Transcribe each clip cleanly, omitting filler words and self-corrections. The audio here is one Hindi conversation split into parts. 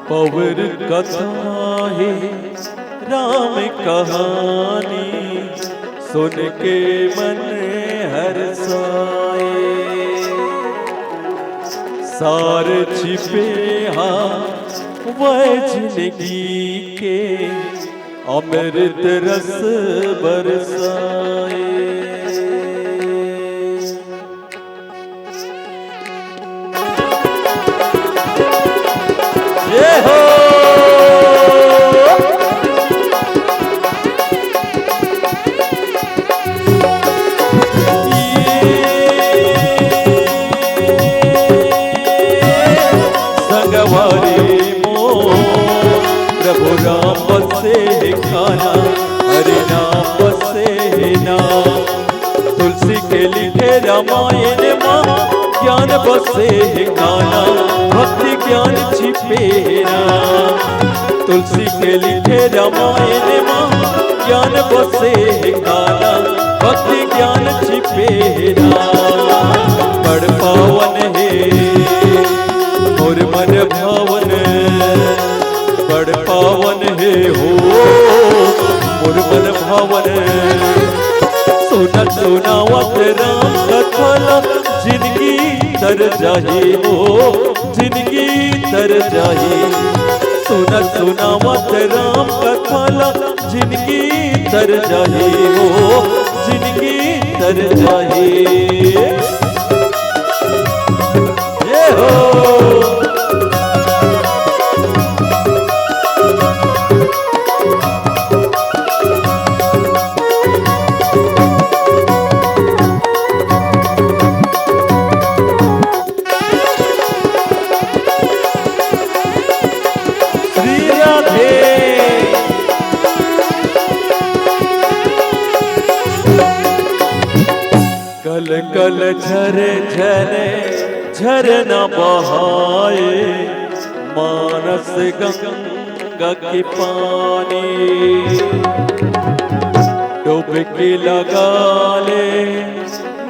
पवर कथा है राम कहानी, सुन के मन हर्षाए। सार छिपे वह जिंदगी के, अमृत रस बरसाए। ये हो संगवारी मो प्रभु राम बसे खाना, हरि नाम बसे नाम। तुलसी के लिखे रामायण माँ, ज्ञान बसे गाना, भक्ति ज्ञान छिपे नाम। तुलसी के लिखे रामायण माँ, ज्ञान बसे गाना, भक्ति ज्ञान छिपे नाम। बड़ पावन है मोर मन भावन, बड़ पावन है हो मोर मन भावन। सुनत सुनावत राम कथा, जिंदगी तर जाए हो जिंदगी तर जाए। सुनत सुनावत राम कथा, जिंदगी तर जाए हो जिंदगी तर जाए। ये हो कल कल झरे झरे झरना बहाए, मानस गंगा की पानी। डुबकी लगा ले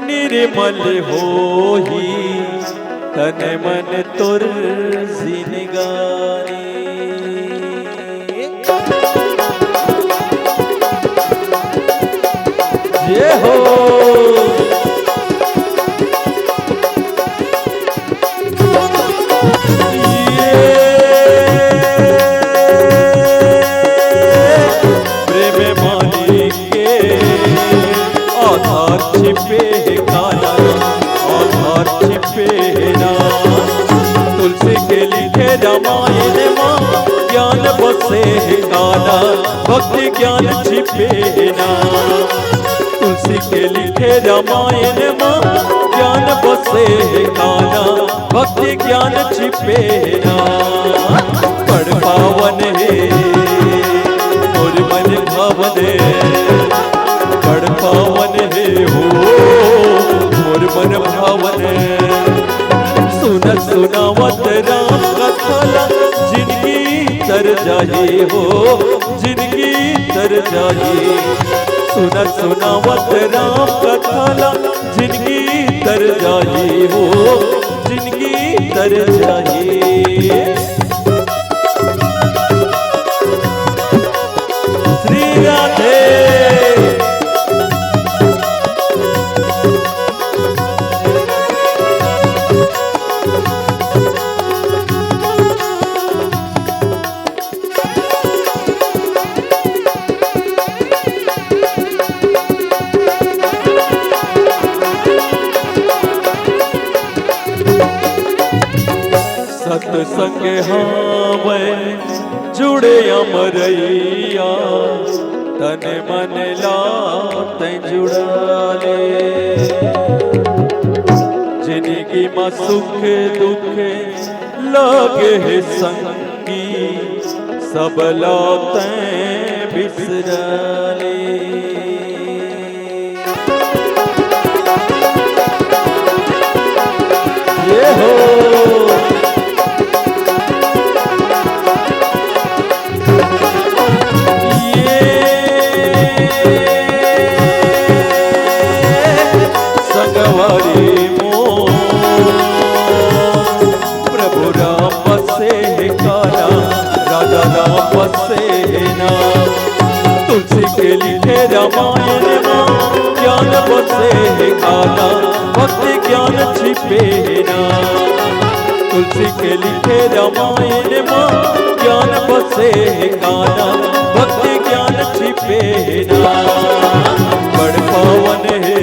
निर्मल होही, तन मन तुर जिनगानी। ये हो छिपे काला, आधार छिपे नाम। तुलसी के लिखे रामायण माँ, ज्ञान बसे गाना, भक्ति ज्ञान छिपे नाम। तुलसी के लिखे रामायण माँ, ज्ञान बसे गाना, भक्ति ज्ञान छिपे नाम। बड़ पावन है मोर मन भावन, बड़ पावन है हो मोर मन भावन। सुनत सुनावत राम कथा, जिंदगी तर जाए हो जिंदगी तर जाए। सुनत सुनावत राम कथा, जिंदगी तर जाए हो जिंदगी तर जाए। श्री राधे। सत्संग हावे जुड़े अमरैया, तन मन लात जुड़ा ले। जिंदगी में सुख दुख लागे है संगी, सब लातें बिसरा ले। ये हो संगवारी मो प्रभु राम बसे काला, रामायण माँ ज्ञान बसे है गाना, भक्ति ज्ञान छिपे ना। तुलसी के लिखे रामायण माँ ज्ञान बसे है गाना, भक्ति ज्ञान छिपे ना। बड़ पावन है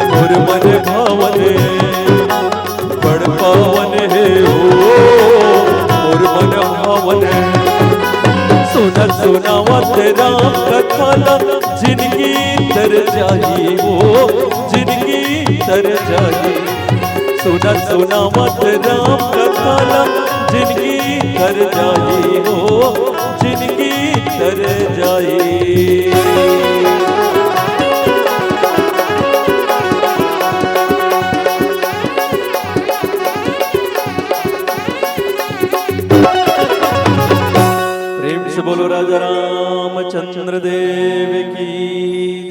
और मन भावन, बड़ पावन है और मन भावन। सुना सुनावत राम कथा जिंदगी तर जाई हो, जिंदगी तर जाई। सुना सुनावत राम कथा जिंदगी तर जाई हो, जिंदगी तर जाई। बोलो राजा रामचंद्र देव की।